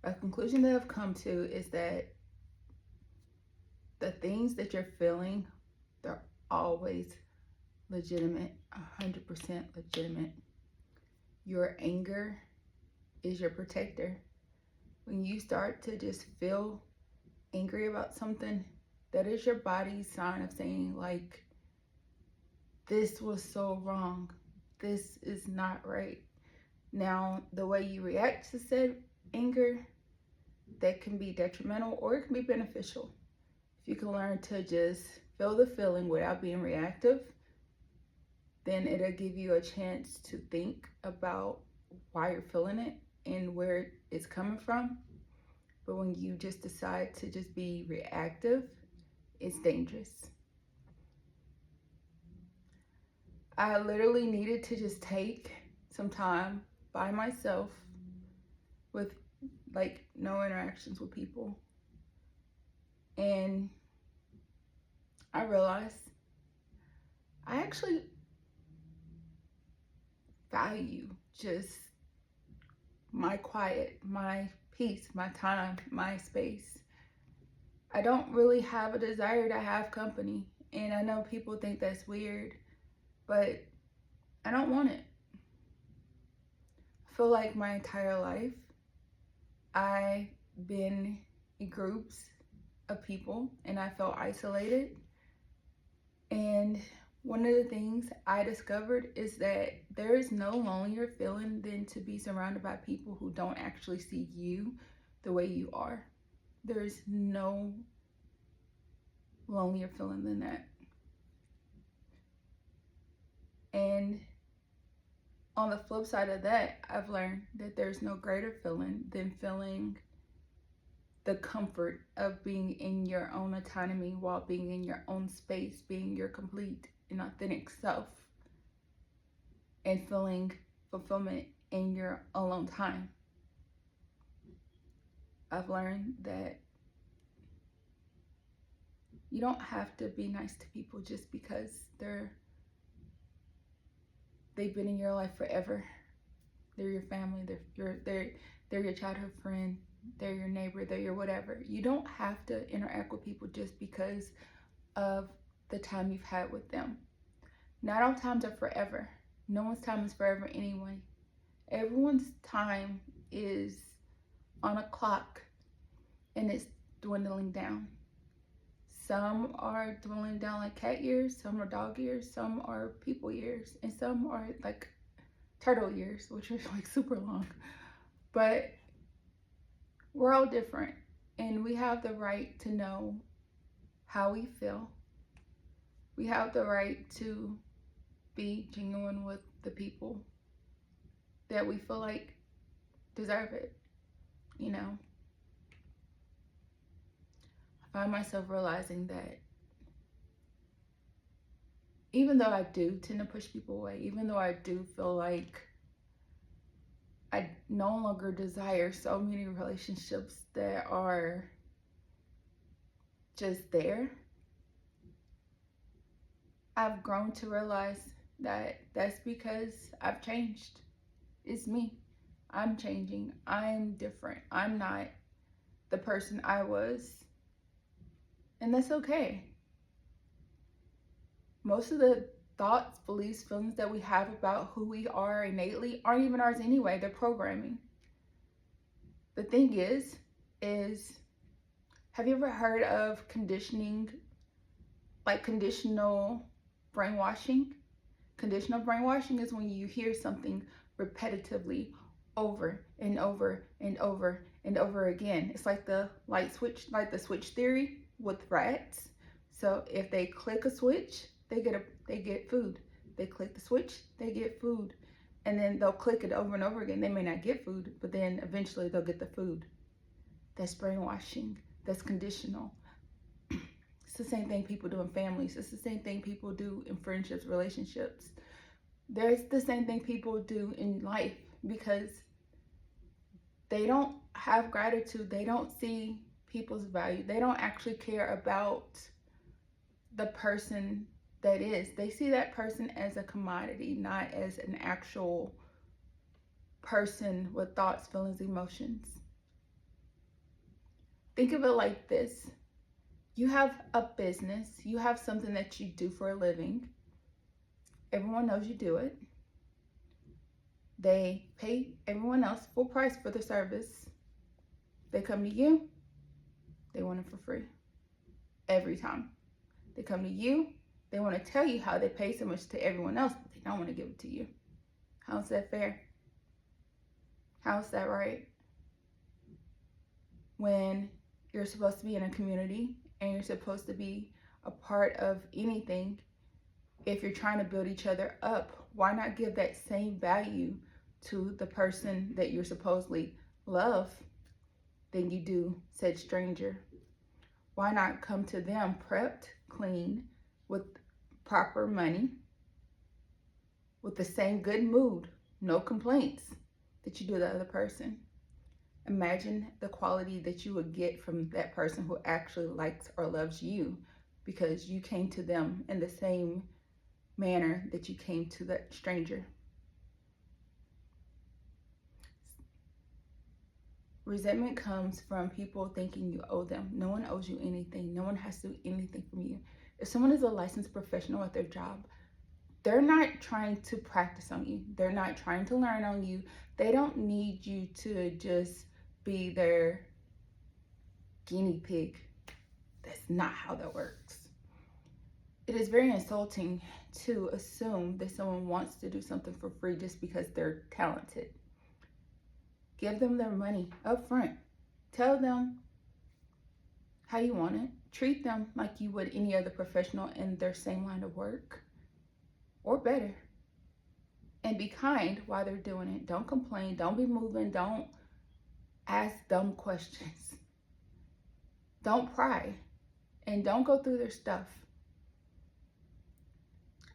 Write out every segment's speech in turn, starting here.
A conclusion that I've come to is that the things that you're feeling, they're always legitimate, 100% legitimate. Your anger is your protector. When you start to just feel angry about something, that is your body's sign of saying, like, this was so wrong. This is not right. Now, the way you react to said anger, that can be detrimental or it can be beneficial. If you can learn to just feel the feeling without being reactive, then it'll give you a chance to think about why you're feeling it and where it's coming from. But when you just decide to just be reactive, it's dangerous. I literally needed to just take some time by myself with like no interactions with people. And I realized I actually value just my quiet, my peace, my time, my space. I don't really have a desire to have company. And I know people think that's weird, but I don't want it. I feel like my entire life I've been in groups of people and I felt isolated. And one of the things I discovered is that there is no lonelier feeling than to be surrounded by people who don't actually see you the way you are. There is no lonelier feeling than that. And on the flip side of that, I've learned that there's no greater feeling than feeling the comfort of being in your own autonomy while being in your own space, being your complete and authentic self, and feeling fulfillment in your alone time. I've learned that you don't have to be nice to people just because they've been in your life forever. They're your family, they're your childhood friend, they're your neighbor, they're your whatever. You don't have to interact with people just because of the time you've had with them. Not all times are forever. No one's time is forever anyway. Everyone's time is on a clock and it's dwindling down. Some are dwindling down like cat years, some are dog years, some are people years, and some are like turtle years, which are like super long. But we're all different and we have the right to know how we feel. We have the right to be genuine with the people that we feel like deserve it, you know. I find myself realizing that even though I do tend to push people away, even though I do feel like I no longer desire so many relationships that are just there, I've grown to realize that that's because I've changed. It's me. I'm changing. I'm different. I'm not the person I was. And that's okay. Most of the thoughts, beliefs, feelings that we have about who we are innately aren't even ours anyway. They're programming. The thing is have you ever heard of conditioning, like conditional brainwashing? Conditional brainwashing is when you hear something repetitively over and over and over and over again. It's like the light switch, like the switch theory with rats. So if they click a switch, they get food. They click the switch, they get food. And then they'll click it over and over again. They may not get food, but then eventually they'll get the food. That's brainwashing. That's conditional. It's the same thing people do in families. It's the same thing people do in friendships, relationships. There's the same thing people do in life because they don't have gratitude. They don't see people's value. They don't actually care about the person that is. They see that person as a commodity, not as an actual person with thoughts, feelings, emotions. Think of it like this. You have a business, you have something that you do for a living. Everyone knows you do it. They pay everyone else full price for the service. They come to you, they want it for free. Every time. They come to you, they want to tell you how they pay so much to everyone else, but they don't want to give it to you. How's that fair? How's that right? When you're supposed to be in a community and you're supposed to be a part of anything, if you're trying to build each other up, why not give that same value to the person that you're supposedly love than you do said stranger? Why not come to them prepped, clean, with proper money, with the same good mood, no complaints that you do the other person? Imagine the quality that you would get from that person who actually likes or loves you because you came to them in the same manner that you came to that stranger. Resentment comes from people thinking you owe them. No one owes you anything. No one has to do anything from you. If someone is a licensed professional at their job, they're not trying to practice on you. They're not trying to learn on you. They don't need you to just be their guinea pig. That's not how that works. It is very insulting to assume that someone wants to do something for free just because they're talented. Give them their money up front. Tell them how you want it. Treat them like you would any other professional in their same line of work or better. And be kind while they're doing it. Don't complain. Don't be moving. Don't ask dumb questions. Don't pry. And don't go through their stuff.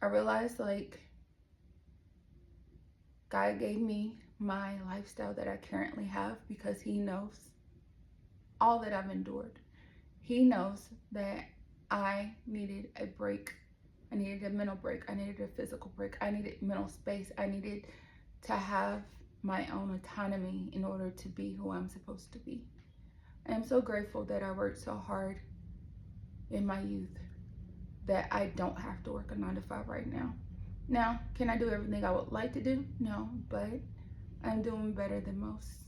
I realized God gave me my lifestyle that I currently have because He knows all that I've endured. He knows that I needed a break. I needed a mental break. I needed a physical break. I needed mental space. I needed to have my own autonomy in order to be who I'm supposed to be. I am so grateful that I worked so hard in my youth that I don't have to work a 9-to-5 right now. Now, can I do everything I would like to do? No, but I'm doing better than most.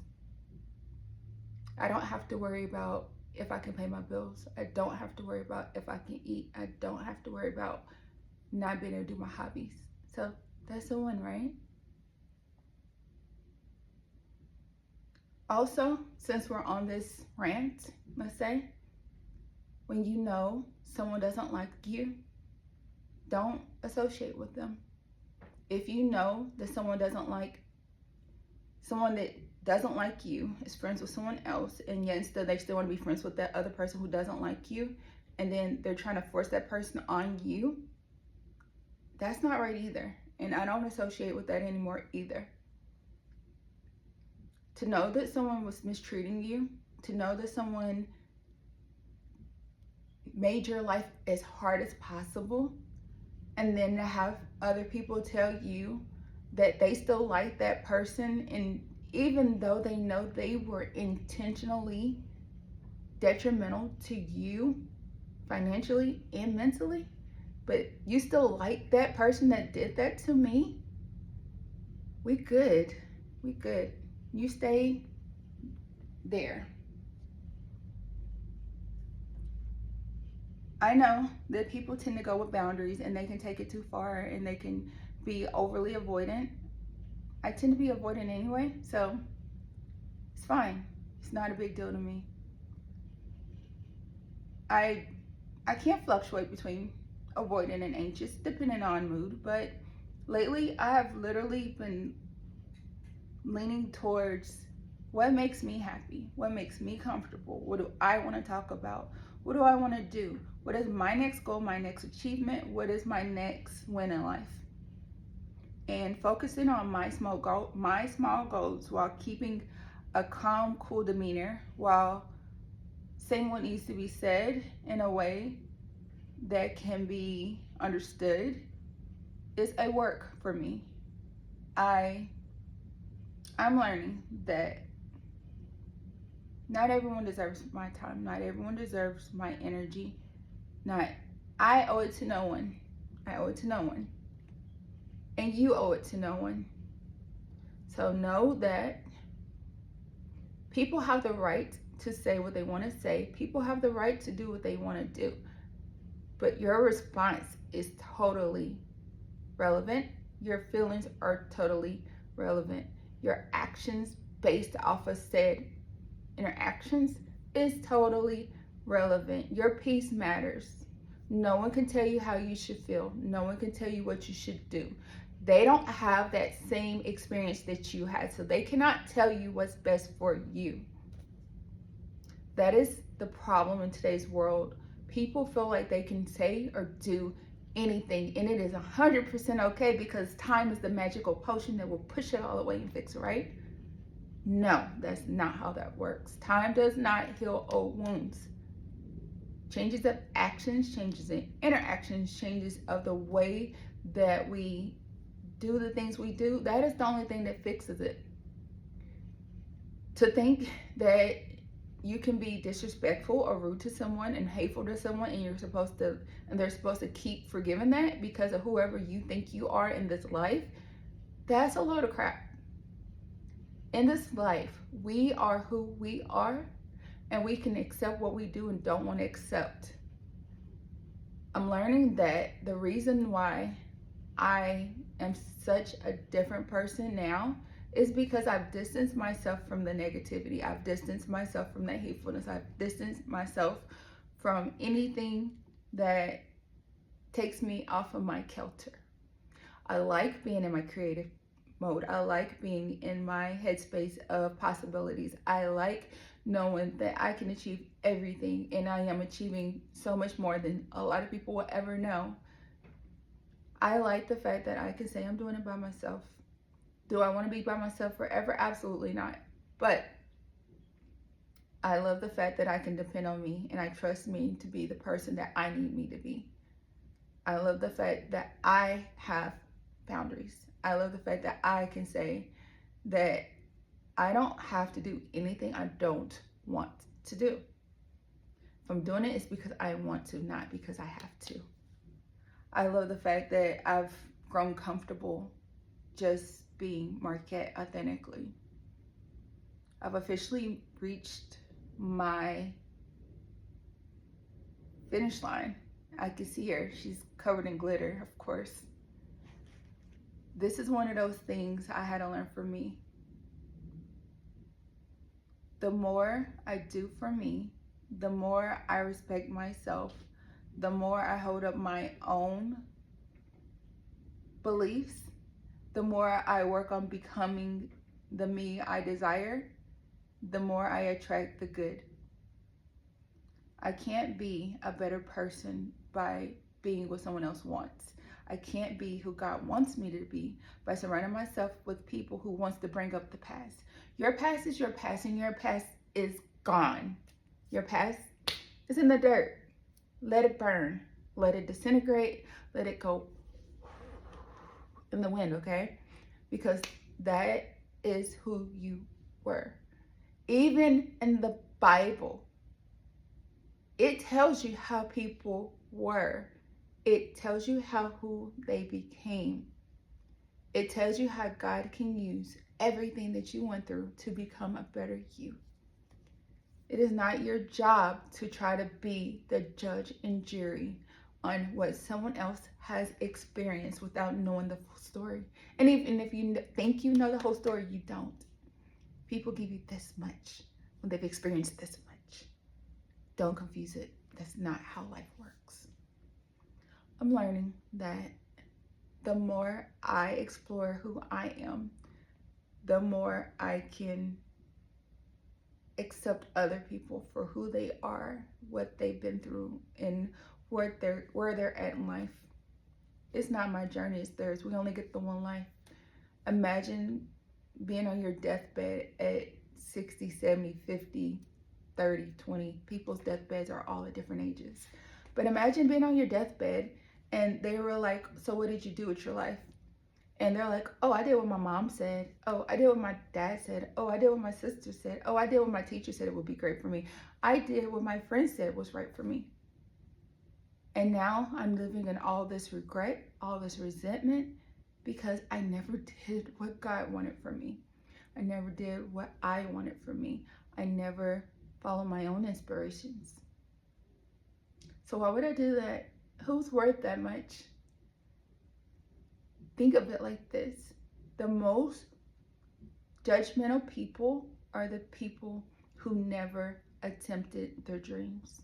I don't have to worry about if I can pay my bills. I don't have to worry about if I can eat. I don't have to worry about not being able to do my hobbies. So that's a win, right? Also, since we're on this rant, let's say, when you know someone doesn't like you, don't associate with them. If you know that someone that doesn't like you is friends with someone else, and yet instead they still want to be friends with that other person who doesn't like you, and then they're trying to force that person on you, that's not right either. And I don't associate with that anymore either. To know that someone was mistreating you, to know that someone made your life as hard as possible, and then to have other people tell you that they still like that person, and even though they know they were intentionally detrimental to you financially and mentally, but you still like that person that did that to me, we good. You stay there. I know that people tend to go with boundaries and they can take it too far and they can be overly avoidant. I tend to be avoidant anyway, so it's fine. It's not a big deal to me. I can't fluctuate between avoidant and anxious depending on mood, but lately I have literally been leaning towards what makes me happy, what makes me comfortable, what do I want to talk about, what do I want to do, what is my next goal, my next achievement, what is my next win in life, and focusing on my small goals while keeping a calm, cool demeanor, while saying what needs to be said in a way that can be understood, is a work for me. I'm learning that Not everyone deserves my time. Not everyone deserves my energy. Not, I owe it to no one. I owe it to no one. And you owe it to no one. So know that people have the right to say what they want to say. People have the right to do what they want to do. But your response is totally relevant. Your feelings are totally relevant. Your actions based off of said interactions is totally relevant. Your peace matters. No one can tell you how you should feel. No one can tell you what you should do. They don't have that same experience that you had, so they cannot tell you what's best for you. That is the problem in today's world. People feel like they can say or do anything, and it is 100% okay because time is the magical potion that will push it all away and fix it, right? No, that's not how that works. Time does not heal old wounds. Changes of actions, changes in interactions, changes of the way that we do the things we do, that is the only thing that fixes it. To think that you can be disrespectful or rude to someone and hateful to someone and they're supposed to keep forgiving that because of whoever you think you are in this life, that's a load of crap. In this life, we are who we are, and we can accept what we do and don't want to accept. I'm learning that the reason why I am such a different person now is because I've distanced myself from the negativity. I've distanced myself from the hatefulness. I've distanced myself from anything that takes me off of my kilter. I like being in my creative mode. I like being in my headspace of possibilities. I like knowing that I can achieve everything, and I am achieving so much more than a lot of people will ever know. I like the fact that I can say I'm doing it by myself. Do I want to be by myself forever? Absolutely not. But I love the fact that I can depend on me and I trust me to be the person that I need me to be. I love the fact that I have boundaries. I love the fact that I can say that I don't have to do anything I don't want to do. If I'm doing it, it's because I want to, not because I have to. I love the fact that I've grown comfortable just being Markette authentically. I've officially reached my finish line. I can see her. She's covered in glitter, of course. This is one of those things I had to learn for me. The more I do for me, the more I respect myself, the more I hold up my own beliefs, the more I work on becoming the me I desire, the more I attract the good. I can't be a better person by being what someone else wants. I can't be who God wants me to be by surrounding myself with people who wants to bring up the past. Your past is your past, and your past is gone. Your past is in the dirt. Let it burn. Let it disintegrate. Let it go in the wind, okay? Because that is who you were. Even in the Bible, it tells you how people were. It tells you who they became. It tells you how God can use everything that you went through to become a better you. It is not your job to try to be the judge and jury on what someone else has experienced without knowing the full story. And even if you think you know the whole story, you don't. People give you this much when they've experienced this much. Don't confuse it. That's not how life works. I'm learning that the more I explore who I am, the more I can accept other people for who they are, what they've been through, and where they're at in life. It's not my journey, it's theirs. We only get the one life. Imagine being on your deathbed at 60, 70, 50, 30, 20. People's deathbeds are all at different ages. But imagine being on your deathbed and they were like, so what did you do with your life? And they're like, oh, I did what my mom said. Oh, I did what my dad said. Oh, I did what my sister said. Oh, I did what my teacher said it would be great for me. I did what my friend said was right for me. And now I'm living in all this regret, all this resentment, because I never did what God wanted for me. I never did what I wanted for me. I never followed my own inspirations. So why would I do that? Who's worth that much? Think of it like this. The most judgmental people are the people who never attempted their dreams.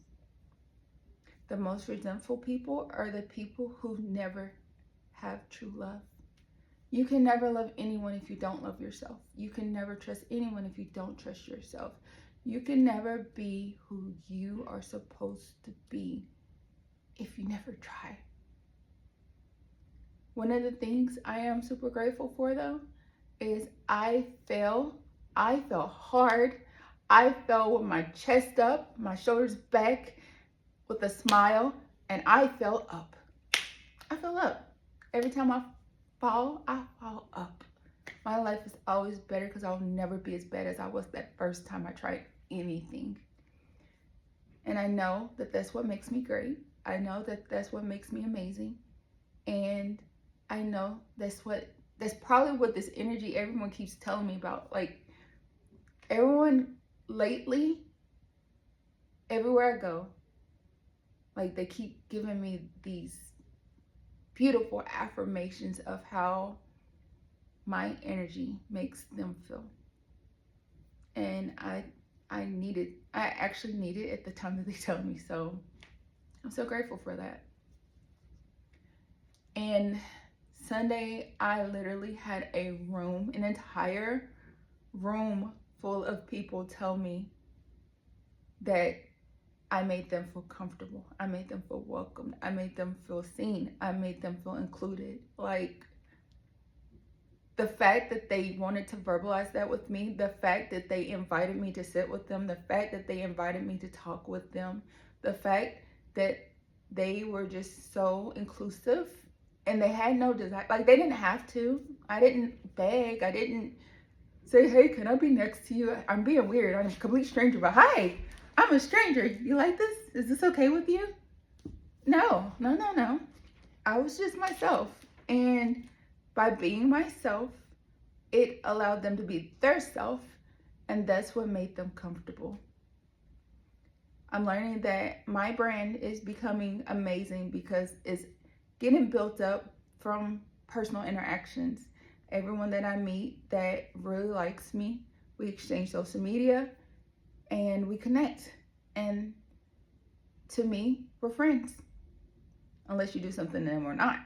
The most resentful people are the people who never have true love. You can never love anyone if you don't love yourself. You can never trust anyone if you don't trust yourself. You can never be who you are supposed to be if you never try. One of the things I am super grateful for, though, is I fell hard. I fell with my chest up, my shoulders back, with a smile, and I fell up. I fell up. Every time I fall up. My life is always better because I'll never be as bad as I was that first time I tried anything. And I know that that's what makes me great. I know that that's what makes me amazing. And I know that's probably what this energy everyone keeps telling me about. Like, everyone lately, everywhere I go, like, they keep giving me these beautiful affirmations of how my energy makes them feel. And I actually need it at the time that they tell me. So I'm so grateful for that. And Sunday, I literally had an entire room full of people tell me that I made them feel comfortable. I made them feel welcomed. I made them feel seen. I made them feel included. Like, the fact that they wanted to verbalize that with me, the fact that they invited me to sit with them, the fact that they invited me to talk with them, the fact that they were just so inclusive and they had no desire. Like, they didn't have to. I didn't beg. I didn't say, hey, can I be next to you? I'm being weird. I'm a complete stranger, but hi, I'm a stranger. You like this? Is this okay with you? No. I was just myself. And by being myself, it allowed them to be their self, and that's what made them comfortable. I'm learning that my brand is becoming amazing because it's getting built up from personal interactions. Everyone that I meet that really likes me, we exchange social media and we connect. And to me, we're friends. Unless you do something and we're not.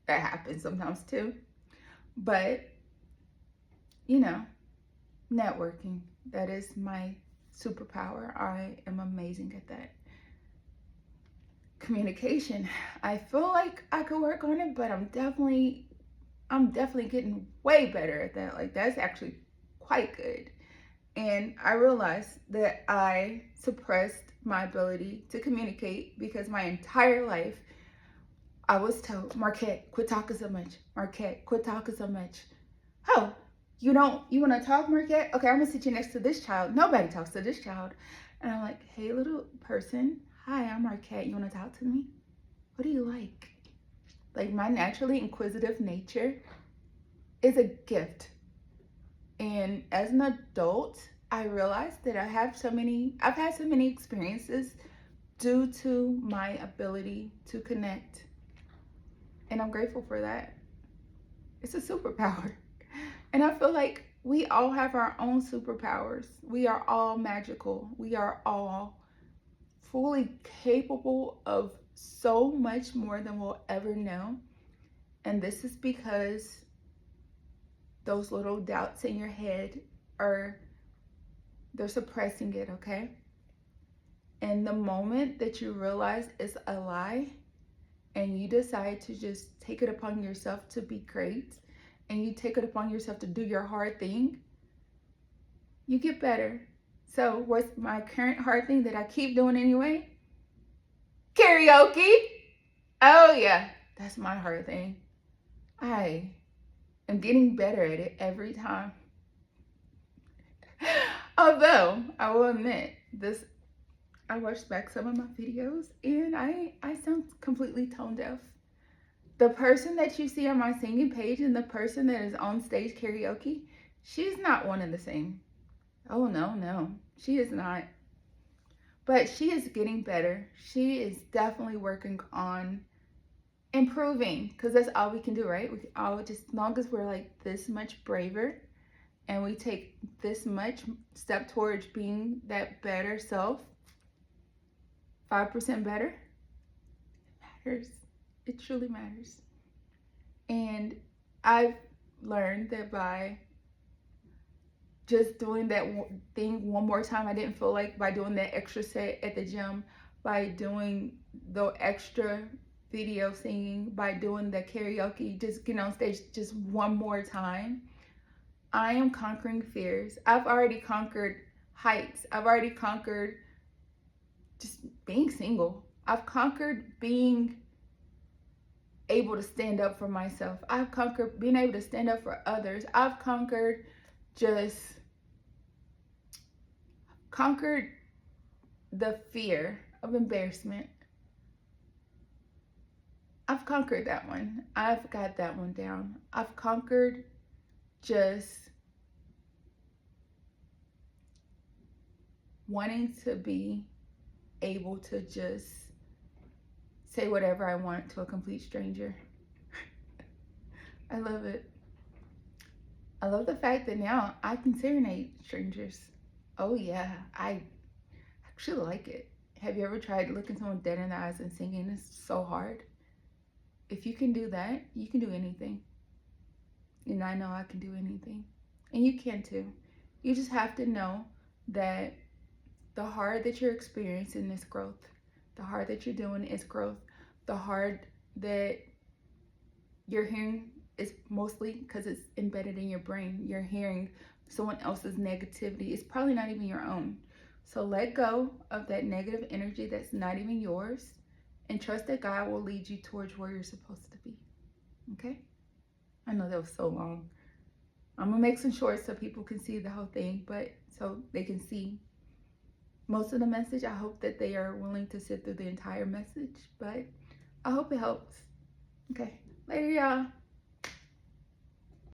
That happens sometimes too. But, networking, that is my superpower. I am amazing at that. Communication, I feel like I could work on it, but I'm definitely getting way better at that. Like, that's actually quite good. And I realized that I suppressed my ability to communicate because my entire life I was told, Markette, quit talking so much. Markette, quit talking so much. Oh, you want to talk, Markette? Okay, I'm going to sit you next to this child. Nobody talks to this child. And I'm like, hey, little person. Hi, I'm Markette. You want to talk to me? What do you like? Like, my naturally inquisitive nature is a gift. And as an adult, I realized that I've had so many experiences due to my ability to connect. And I'm grateful for that. It's a superpower. And I feel like we all have our own superpowers. We are all magical. We are all fully capable of so much more than we'll ever know. And this is because those little doubts in your head they're suppressing it, okay? And the moment that you realize it's a lie and you decide to just take it upon yourself to be great, and you take it upon yourself to do your hard thing, you get better. So what's my current hard thing that I keep doing anyway? Karaoke. Oh yeah, that's my hard thing. I am getting better at it every time. Although I will admit this, I watched back some of my videos and I sound completely tone deaf. The person that you see on my singing page and the person that is on stage karaoke, she's not one and the same. Oh no, no, she is not. But she is getting better. She is definitely working on improving because that's all we can do, right? We all just, as long as we're like this much braver and we take this much step towards being that better self, 5% better, it matters. It truly matters. And I've learned that by just doing that thing one more time, I didn't feel like by doing that extra set at the gym, by doing the extra video singing, by doing the karaoke, just getting on stage just one more time, I am conquering fears. I've already conquered heights. I've already conquered just being single. I've conquered being able to stand up for myself. I've conquered being able to stand up for others. I've just conquered the fear of embarrassment. I've conquered that one. I've got that one down. I've conquered just wanting to be able to just say whatever I want to a complete stranger. I love it. I love the fact that now I can serenade strangers. Oh yeah, I actually like it. Have you ever tried looking someone dead in the eyes and singing? It's so hard. If you can do that, you can do anything. And I know I can do anything. And you can too. You just have to know that the hard that you're experiencing is growth. The hard that you're doing is growth. The hard that you're hearing is mostly because it's embedded in your brain. You're hearing someone else's negativity. It's probably not even your own. So let go of that negative energy that's not even yours and trust that God will lead you towards where you're supposed to be. Okay? I know that was so long. I'm going to make some shorts so people can see the whole thing, but so they can see most of the message. I hope that they are willing to sit through the entire message, but I hope it helps. Okay. Later, y'all.